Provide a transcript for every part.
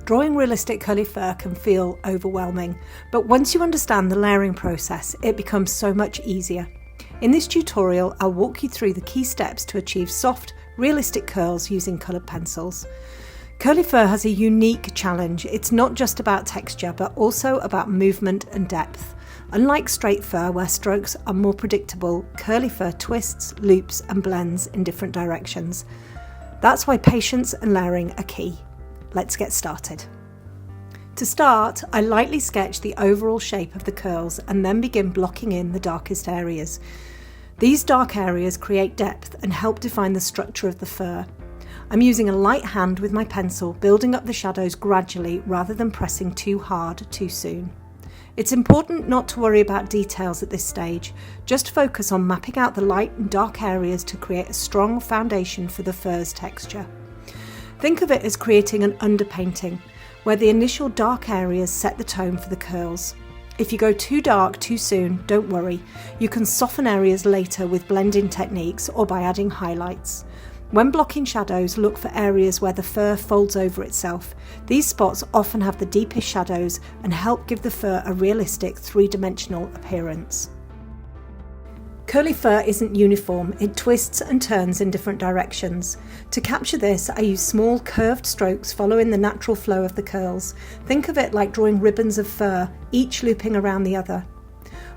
Drawing realistic curly fur can feel overwhelming, but once you understand the layering process, it becomes so much easier. In this tutorial, I'll walk you through the key steps to achieve soft, realistic curls using coloured pencils. Curly fur has a unique challenge. It's not just about texture, but also about movement and depth. Unlike straight fur, where strokes are more predictable, curly fur twists, loops, and blends in different directions. That's why patience and layering are key. Let's get started. To start, I lightly sketch the overall shape of the curls and then begin blocking in the darkest areas. These dark areas create depth and help define the structure of the fur. I'm using a light hand with my pencil, building up the shadows gradually rather than pressing too hard too soon. It's important not to worry about details at this stage, just focus on mapping out the light and dark areas to create a strong foundation for the fur's texture. Think of it as creating an underpainting, where the initial dark areas set the tone for the curls. If you go too dark too soon, don't worry, you can soften areas later with blending techniques or by adding highlights. When blocking shadows, look for areas where the fur folds over itself. These spots often have the deepest shadows and help give the fur a realistic three-dimensional appearance. Curly fur isn't uniform, it twists and turns in different directions. To capture this, I use small curved strokes following the natural flow of the curls. Think of it like drawing ribbons of fur, each looping around the other.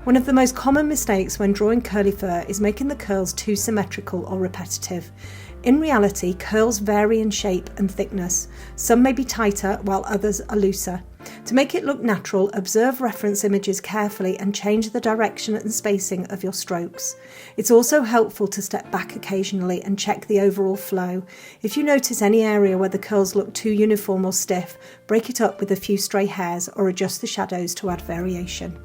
One of the most common mistakes when drawing curly fur is making the curls too symmetrical or repetitive. In reality, curls vary in shape and thickness. Some may be tighter while others are looser. To make it look natural, observe reference images carefully and change the direction and spacing of your strokes. It's also helpful to step back occasionally and check the overall flow. If you notice any area where the curls look too uniform or stiff, break it up with a few stray hairs or adjust the shadows to add variation.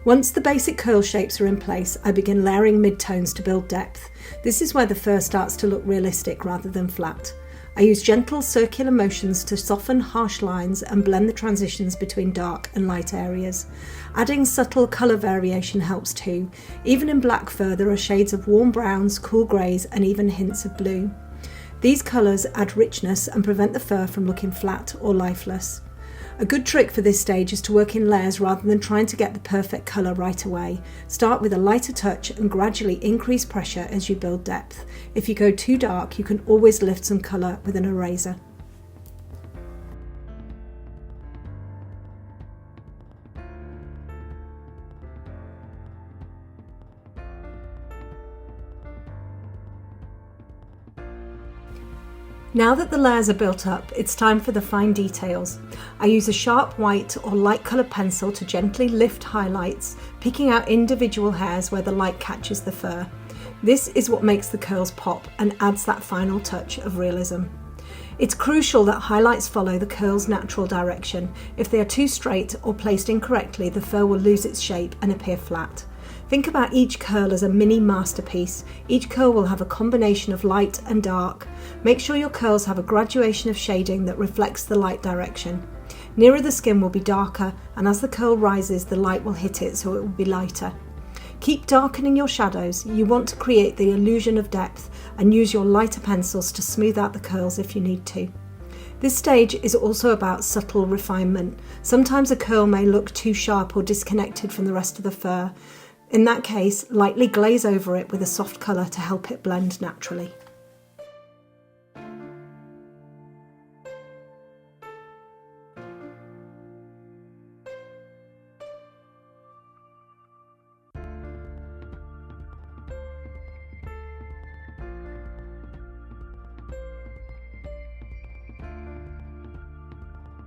Once the basic curl shapes are in place, I begin layering midtones to build depth. This is where the fur starts to look realistic rather than flat. I use gentle circular motions to soften harsh lines and blend the transitions between dark and light areas. Adding subtle colour variation helps too. Even in black fur, there are shades of warm browns, cool greys, and even hints of blue. These colours add richness and prevent the fur from looking flat or lifeless. A good trick for this stage is to work in layers rather than trying to get the perfect colour right away. Start with a lighter touch and gradually increase pressure as you build depth. If you go too dark, you can always lift some colour with an eraser. Now that the layers are built up, it's time for the fine details. I use a sharp white or light coloured pencil to gently lift highlights, picking out individual hairs where the light catches the fur. This is what makes the curls pop and adds that final touch of realism. It's crucial that highlights follow the curl's natural direction. If they are too straight or placed incorrectly, the fur will lose its shape and appear flat. Think about each curl as a mini masterpiece. Each curl will have a combination of light and dark. Make sure your curls have a graduation of shading that reflects the light direction. Nearer the skin will be darker, and as the curl rises, the light will hit it, so it will be lighter. Keep darkening your shadows. You want to create the illusion of depth and use your lighter pencils to smooth out the curls if you need to. This stage is also about subtle refinement. Sometimes a curl may look too sharp or disconnected from the rest of the fur. In that case, lightly glaze over it with a soft colour to help it blend naturally.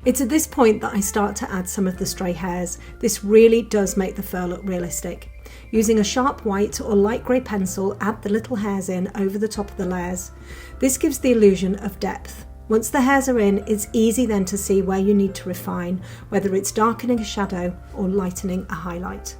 It's at this point that I start to add some of the stray hairs. This really does make the fur look realistic. Using a sharp white or light grey pencil, add the little hairs in over the top of the layers. This gives the illusion of depth. Once the hairs are in, it's easy then to see where you need to refine, whether it's darkening a shadow or lightening a highlight.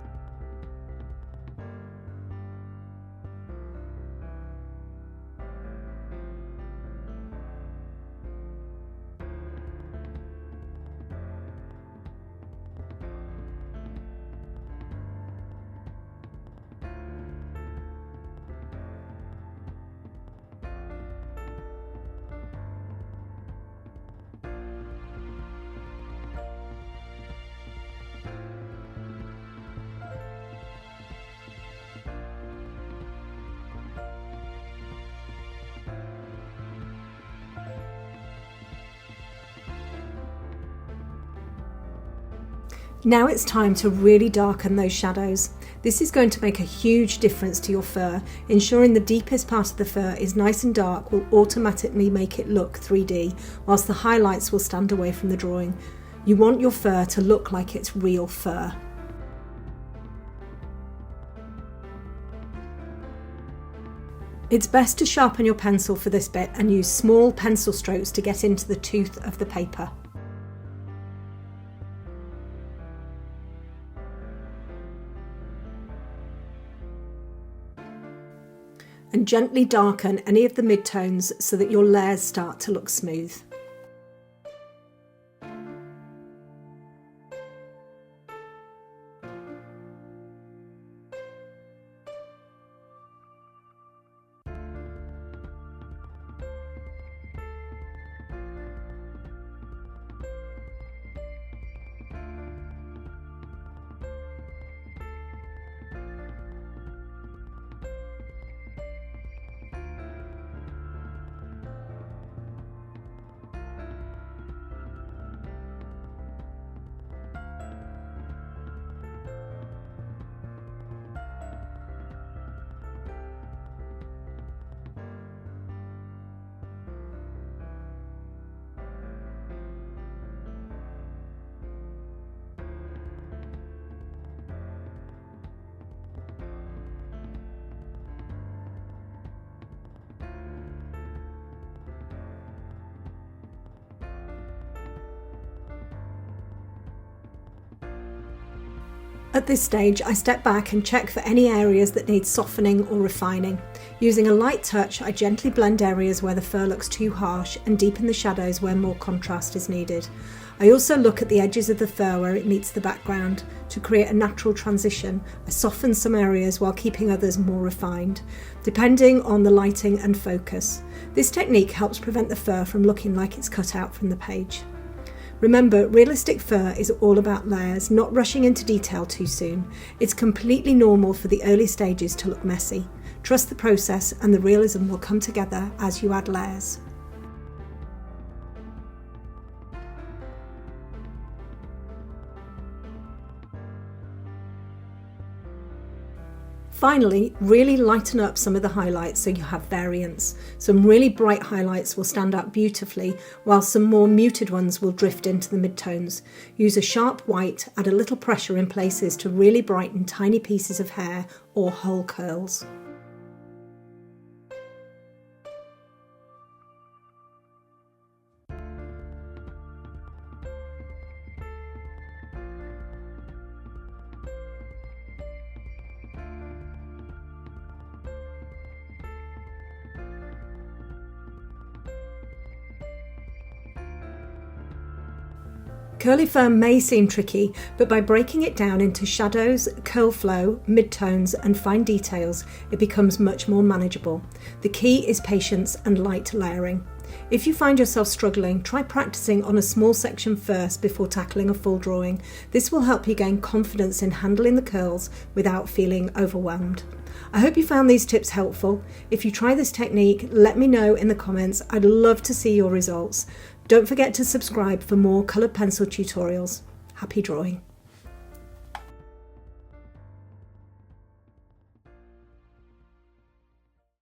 Now it's time to really darken those shadows. This is going to make a huge difference to your fur. Ensuring the deepest part of the fur is nice and dark will automatically make it look 3D, whilst the highlights will stand away from the drawing. You want your fur to look like it's real fur. It's best to sharpen your pencil for this bit and use small pencil strokes to get into the tooth of the paper. And gently darken any of the midtones so that your layers start to look smooth. At this stage, I step back and check for any areas that need softening or refining. Using a light touch, I gently blend areas where the fur looks too harsh and deepen the shadows where more contrast is needed. I also look at the edges of the fur where it meets the background. To create a natural transition, I soften some areas while keeping others more refined, depending on the lighting and focus. This technique helps prevent the fur from looking like it's cut out from the page. Remember, realistic fur is all about layers, not rushing into detail too soon. It's completely normal for the early stages to look messy. Trust the process and the realism will come together as you add layers. Finally, really lighten up some of the highlights so you have variance. Some really bright highlights will stand out beautifully, while some more muted ones will drift into the midtones. Use a sharp white, add a little pressure in places to really brighten tiny pieces of hair or whole curls. Curly fur may seem tricky, but by breaking it down into shadows, curl flow, midtones and fine details, it becomes much more manageable. The key is patience and light layering. If you find yourself struggling, try practicing on a small section first before tackling a full drawing. This will help you gain confidence in handling the curls without feeling overwhelmed. I hope you found these tips helpful. If you try this technique, let me know in the comments. I'd love to see your results. Don't forget to subscribe for more coloured pencil tutorials. Happy drawing!